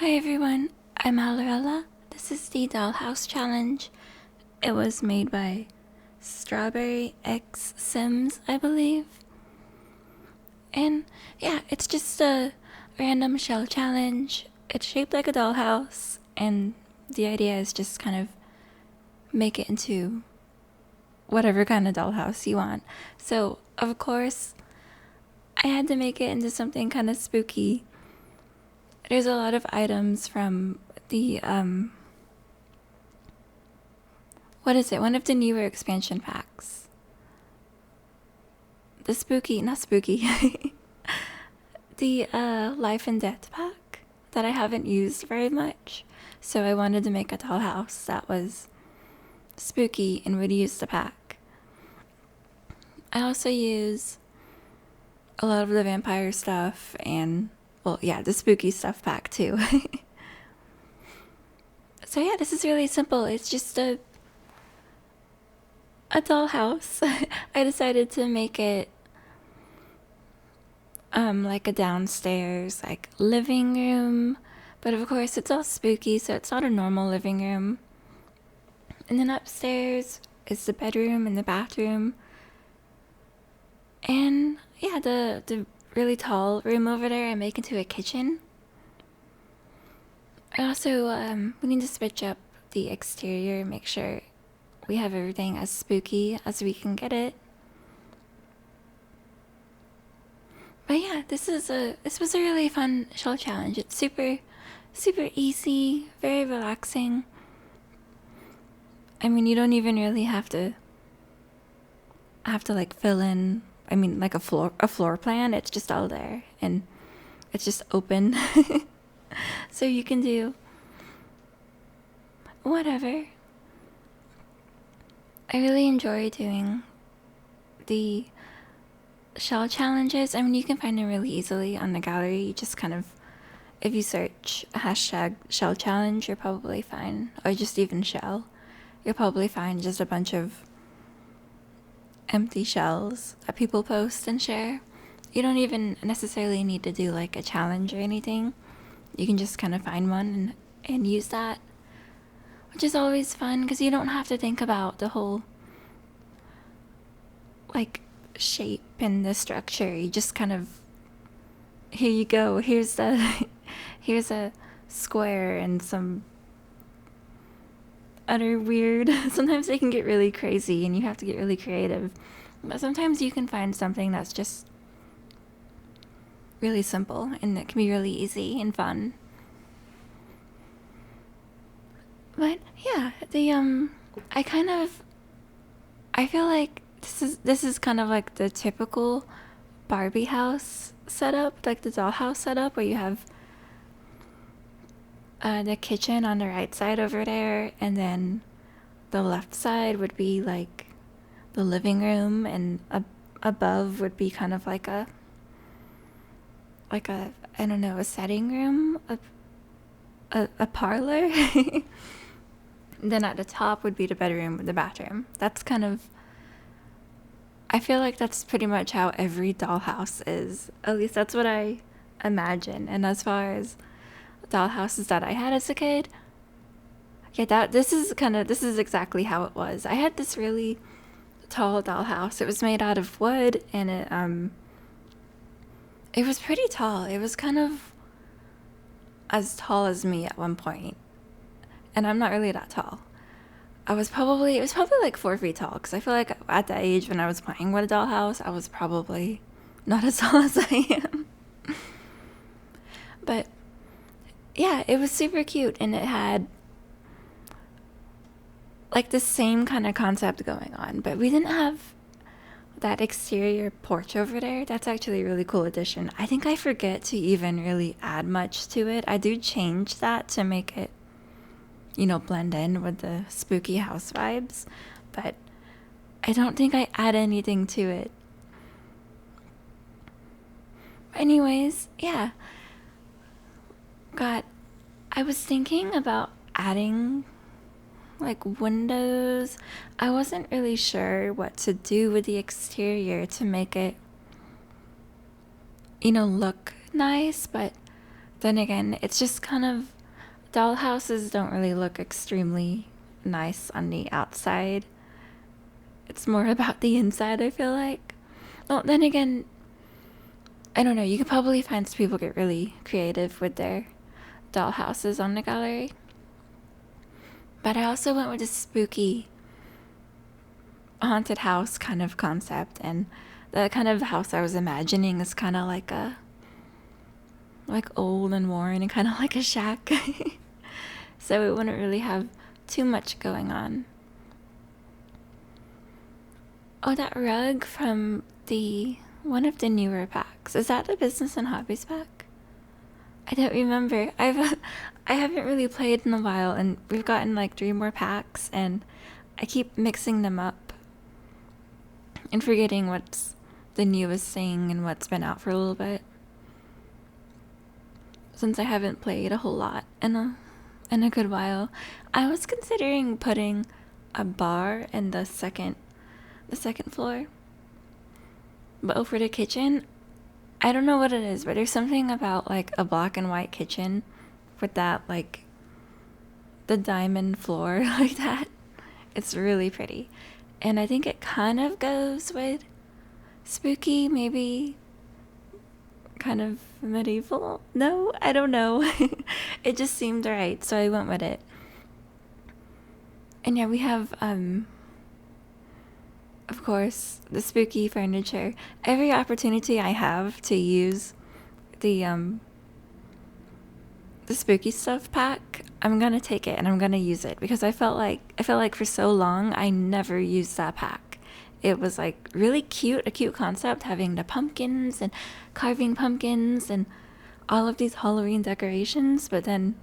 Hi everyone, I'm Alorela. This is the Dollhouse challenge. It was made by Strawberry X Sims, I believe. And yeah, it's just a random shell challenge. It's shaped like a dollhouse, and the idea is just kind of make it into whatever kind of dollhouse you want. So, of course, I had to make it into something kind of spooky. There's a lot of items from the what is it? One of the newer expansion packs. The spooky, not spooky. the life and death pack that I haven't used very much. So I wanted to make a dollhouse that was spooky and would use the pack. I also use a lot of the vampire stuff and, well, yeah, the spooky stuff pack too. So yeah, this is really simple. It's just a dollhouse. I decided to make it like a downstairs like living room, but of course it's all spooky, so it's not a normal living room. And then upstairs is the bedroom and the bathroom, and yeah, the really tall room over there I make into a kitchen. I also we need to switch up the exterior, make sure we have everything as spooky as we can get it. But yeah, this was a really fun shell challenge. It's super easy, very relaxing. I mean, you don't even really have to like fill in, I mean, like a floor plan. It's just all there and it's just open. So you can do whatever. I really enjoy doing the shell challenges. I mean, you can find them really easily on the gallery. You just kind of, if you search hashtag shell challenge, you're probably fine. Or just even shell, you'll probably find just a bunch of empty shells that people post and share. You don't even necessarily need to do like a challenge or anything. You can just kind of find one and use that, which is always fun because you don't have to think about the whole like shape and the structure. You just kind of, here you go, here's here's a square and some other weird. Sometimes they can get really crazy and you have to get really creative, but sometimes you can find something that's just really simple and it can be really easy and fun. But yeah, the I feel like this is kind of like the typical Barbie house setup, like the dollhouse setup, where you have the kitchen on the right side over there, and then the left side would be like the living room, and above would be kind of like a I don't know, a setting room, a parlor. Then at the top would be the bedroom, the bathroom. That's kind of, I feel like that's pretty much how every dollhouse is. At least that's what I imagine. And as far as dollhouses that I had as a kid, yeah, this is exactly how it was. I had this really tall dollhouse. It was made out of wood, and it was pretty tall. It was kind of as tall as me at one point, and I'm not really that tall. It was probably like 4 feet tall, because I feel like at that age when I was playing with a dollhouse, I was probably not as tall as I am. But yeah, it was super cute, and it had like the same kind of concept going on, but we didn't have that exterior porch over there. That's actually a really cool addition. I think I forget to even really add much to it. I do change that to make it, blend in with the spooky house vibes, but I don't think I add anything to it. Anyways, yeah. I was thinking about adding like windows. I wasn't really sure what to do with the exterior to make it, look nice, but then again, it's just kind of, dollhouses don't really look extremely nice on the outside. It's more about the inside, I feel like. Well, then again, I don't know, you could probably find some people get really creative with their dollhouses on the gallery. But I also went with a spooky haunted house kind of concept, and the kind of house I was imagining is kind of like old and worn and kind of like a shack. So it wouldn't really have too much going on. Oh, that rug from one of the newer packs. Is that the Business and Hobbies pack? I don't remember. I haven't really played in a while, and we've gotten like 3 more packs, and I keep mixing them up and forgetting what's the newest thing and what's been out for a little bit, since I haven't played a whole lot in a good while. I was considering putting a bar in the second floor. But over the kitchen, I don't know what it is, but there's something about like a black and white kitchen with that, like the diamond floor like that. It's really pretty. And I think it kind of goes with spooky, maybe kind of medieval. No, I don't know. It just seemed right, so I went with it. And yeah, we have of course, the spooky furniture. Every opportunity I have to use the spooky stuff pack, I'm gonna take it and I'm gonna use it, because I felt like for so long I never used that pack. It was like really cute, a cute concept, having the pumpkins and carving pumpkins and all of these Halloween decorations, but then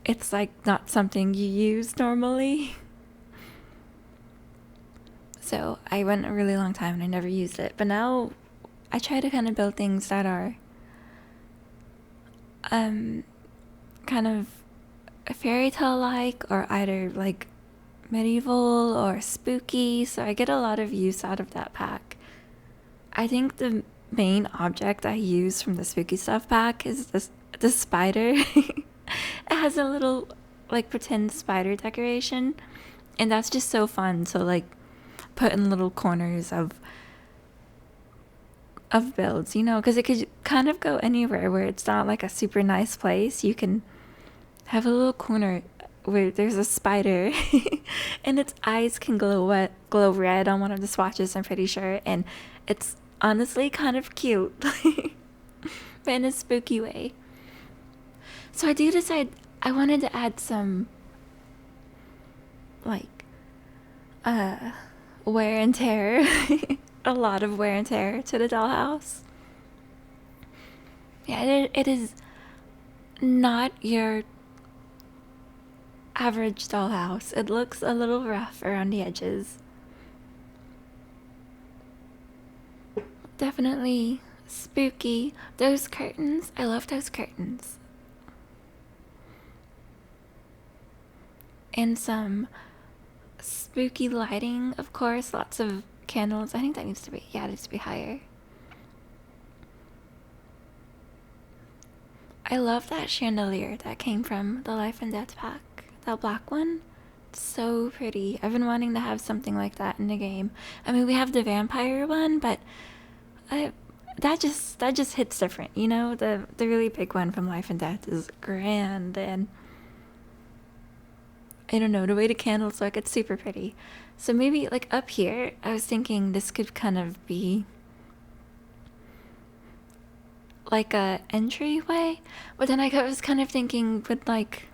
it's like not something you use normally. So I went a really long time and I never used it. But now I try to kind of build things that are kind of fairy tale like, or either like medieval or spooky. So I get a lot of use out of that pack. I think the main object I use from the spooky stuff pack is the spider. It has a little like pretend spider decoration, and that's just so fun to like put in little corners of builds, you know, because it could kind of go anywhere where it's not like a super nice place. You can have a little corner where there's a spider and its eyes can glow red on one of the swatches, I'm pretty sure, and it's honestly kind of cute. But in a spooky way. So I do decide I wanted to add some like wear and tear. A lot of wear and tear to the dollhouse. Yeah, it is not your average dollhouse. It looks a little rough around the edges. Definitely spooky. Those curtains, I love those curtains. And some spooky lighting, of course, lots of candles. I think that needs to be higher. I love that chandelier that came from the Life and Death pack. That black one. It's so pretty. I've been wanting to have something like that in the game. I mean, we have the vampire one, but that just hits different, you know? The really big one from Life and Death is grand, and I don't know, the way the candles look, it's super pretty. So maybe like up here, I was thinking this could kind of be like a entryway, but then I was kind of thinking with like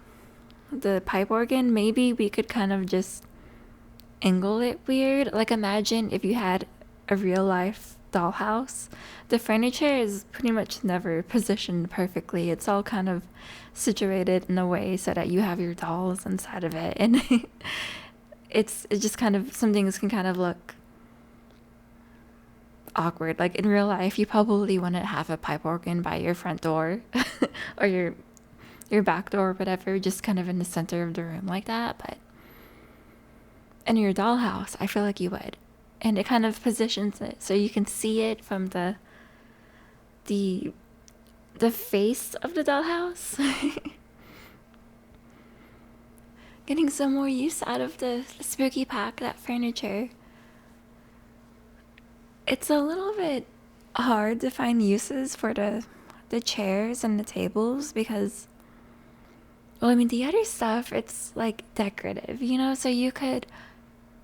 the pipe organ, maybe we could kind of just angle it weird. Like imagine if you had a real life dollhouse. The furniture is pretty much never positioned perfectly. It's all kind of situated in a way so that you have your dolls inside of it, and it's just kind of, some things can kind of look awkward. Like in real life, you probably wouldn't have a pipe organ by your front door or your back door or whatever, just kind of in the center of the room like that. But in your dollhouse, I feel like you would, and it kind of positions it so you can see it from the the face of the dollhouse. Getting some more use out of the spooky pack, that furniture. It's a little bit hard to find uses for the chairs and the tables because, well, I mean, the other stuff, it's like decorative, you know? So you could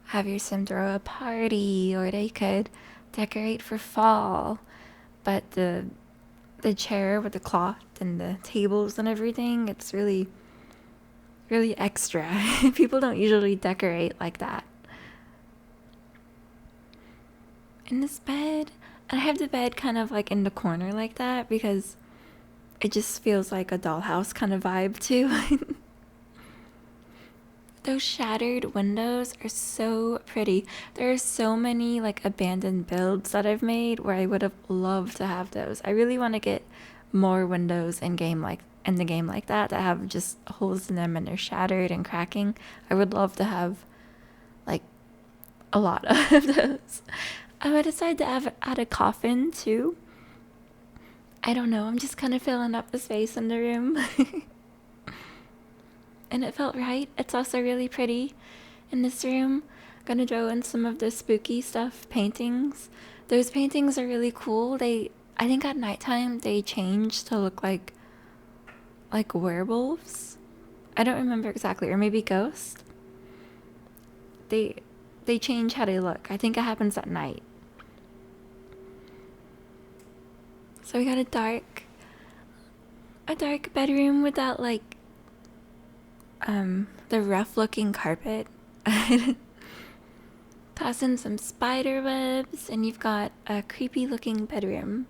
have your sim throw a party, or they could decorate for fall. But the chair with the cloth and the tables and everything, it's really, really extra. People don't usually decorate like that. In this bed, I have the bed kind of like in the corner like that because it just feels like a dollhouse kind of vibe too. Those shattered windows are so pretty. There are so many like abandoned builds that I've made where I would have loved to have those. I really want to get more windows in the game like that have just holes in them and they're shattered and cracking. I would love to have like a lot of those. I would decide to add a coffin too. I don't know, I'm just kind of filling up the space in the room. And it felt right. It's also really pretty in this room. Gonna throw in some of the spooky stuff paintings. Those paintings are really cool. I think at nighttime they change to look like werewolves. I don't remember exactly, or maybe ghosts. They change how they look. I think it happens at night. So we got a dark bedroom with that like the rough looking carpet. Toss in some spider webs and you've got a creepy looking bedroom.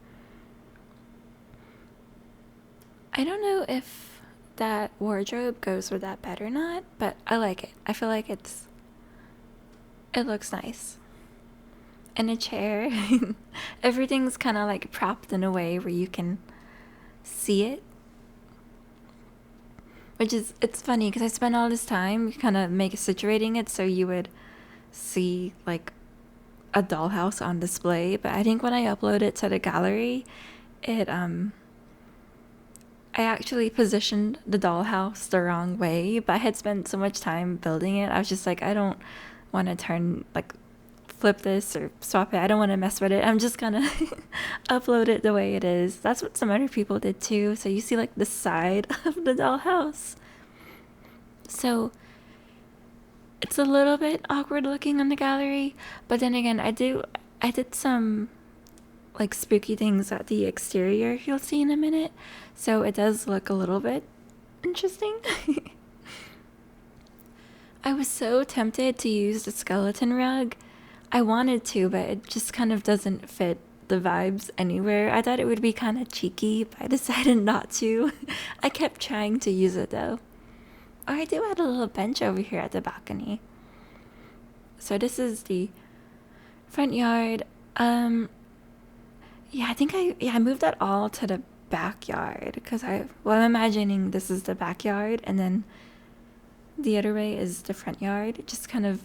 I don't know if that wardrobe goes with that bed or not, but I like it. I feel like it looks nice. And a chair. Everything's kind of like propped in a way where you can see it. It's funny because I spent all this time kind of situating it so you would see like a dollhouse on display. But I think when I upload it to the gallery, I actually positioned the dollhouse the wrong way. But I had spent so much time building it. I was just like, I don't want to flip this or swap it. I don't want to mess with it. I'm just gonna upload it the way it is. That's what some other people did too. So you see like the side of the dollhouse. So it's a little bit awkward looking on the gallery, but then again, I did some like spooky things at the exterior you'll see in a minute. So it does look a little bit interesting. I was so tempted to use the skeleton rug. I wanted to, but it just kind of doesn't fit the vibes anywhere. I thought it would be kind of cheeky, but I decided not to. I kept trying to use it though. Oh, I do add a little bench over here at the balcony. So this is the front yard. Yeah, I think I moved that all to the backyard because I'm imagining this is the backyard and then the other way is the front yard. Just kind of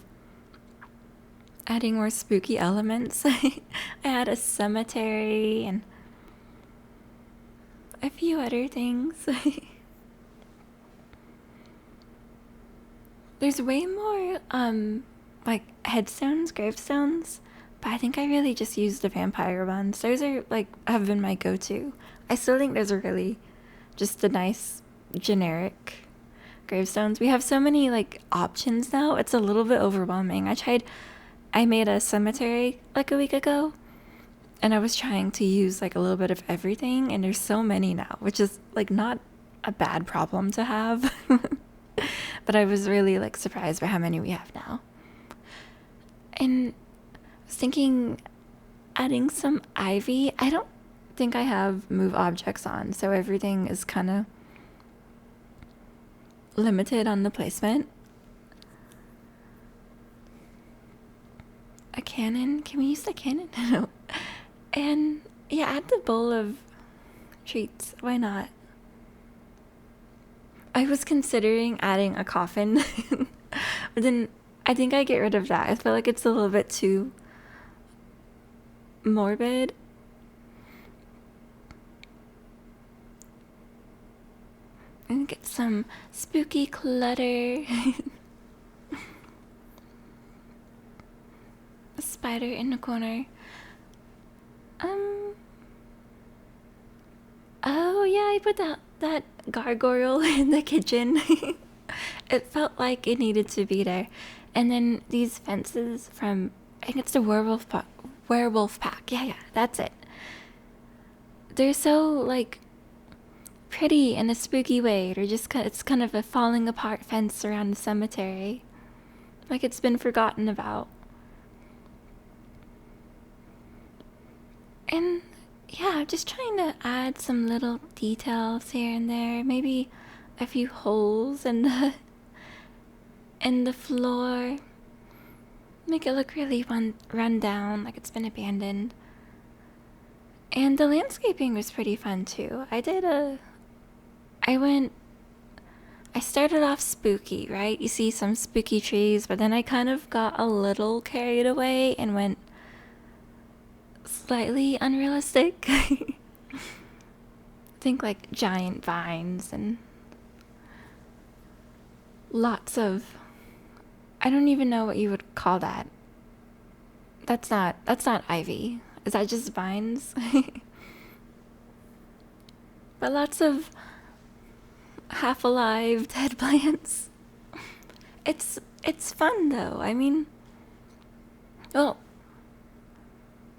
adding more spooky elements. I had a cemetery and a few other things. There's way more like headstones, gravestones, but I think I really just used the vampire ones. Those are have been my go-to. I still think those are really just the nice generic gravestones. We have so many options now. It's a little bit overwhelming. I made a cemetery a week ago, and I was trying to use a little bit of everything, and there's so many now, which is not a bad problem to have. But I was really surprised by how many we have now. And I was thinking adding some ivy. I don't think I have move objects on, so everything is kind of limited on the placement. A cannon? Can we use the cannon? No. And yeah, add the bowl of treats. Why not? I was considering adding a coffin, but then I think I get rid of that. I feel like it's a little bit too morbid. And get some spooky clutter. A spider in the corner. Oh yeah, I put that gargoyle in the kitchen. It felt like it needed to be there. And then these fences from, I think it's the werewolf pack. Yeah, that's it. They're so like pretty in a spooky way. It's kind of a falling apart fence around the cemetery, like it's been forgotten about. And yeah, I'm just trying to add some little details here and there. Maybe a few holes in the floor. Make it look really run down, like it's been abandoned. And the landscaping was pretty fun too. I started off spooky, right? You see some spooky trees, but then I kind of got a little carried away and went slightly unrealistic. Think like giant vines and lots of, I don't even know what you would call that. That's not ivy. Is that just vines? But lots of half alive dead plants. It's fun though. I mean, well,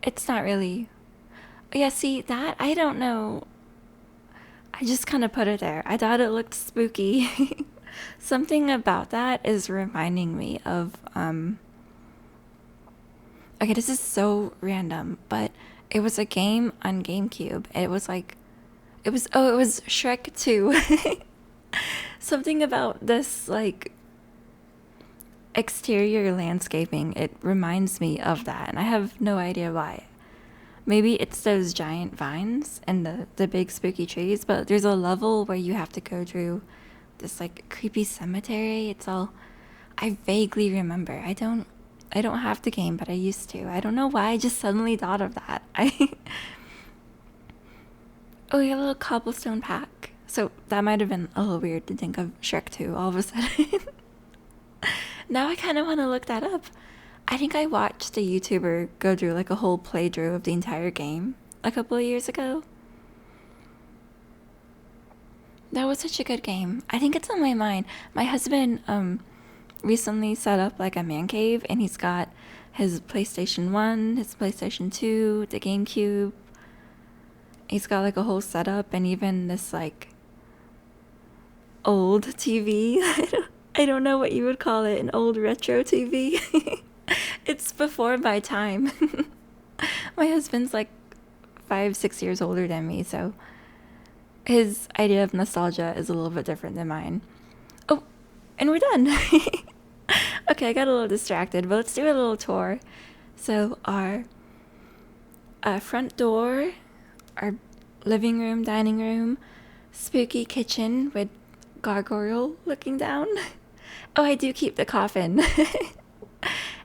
it's not really. Yeah, see that? I don't know. I just kind of put it there. I thought it looked spooky. Something about that is reminding me of okay, this is so random, but it was a game on GameCube. It was Shrek 2. Something about this like exterior landscaping, it reminds me of that, and I have no idea why. Maybe it's those giant vines and the big spooky trees, but there's a level where you have to go through this like creepy cemetery. I vaguely remember. I don't have the game, but I used to. I don't know why I just suddenly thought of that. Oh, yeah, a little cobblestone pack. So that might have been a little weird to think of Shrek 2 all of a sudden. Now I kind of want to look that up. I think I watched a YouTuber go through like a whole playthrough of the entire game a couple of years ago. That was such a good game. I think it's on my mind. My husband recently set up like a man cave, and he's got his PlayStation 1, his PlayStation 2, the GameCube. He's got like a whole setup, and even this like old TV. I don't know what you would call it, an old retro TV. It's before my time. My husband's like 5-6 years older than me, so his idea of nostalgia is a little bit different than mine. Oh, and we're done. Okay, I got a little distracted, but let's do a little tour. So our front door, our living room, dining room, spooky kitchen with gargoyle looking down. Oh, I do keep the coffin.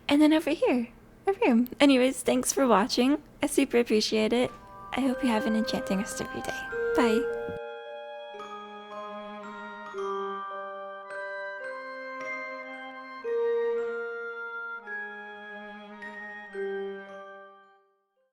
And then over here, a room. Anyways, thanks for watching. I super appreciate it. I hope you have an enchanting rest of your day. Bye.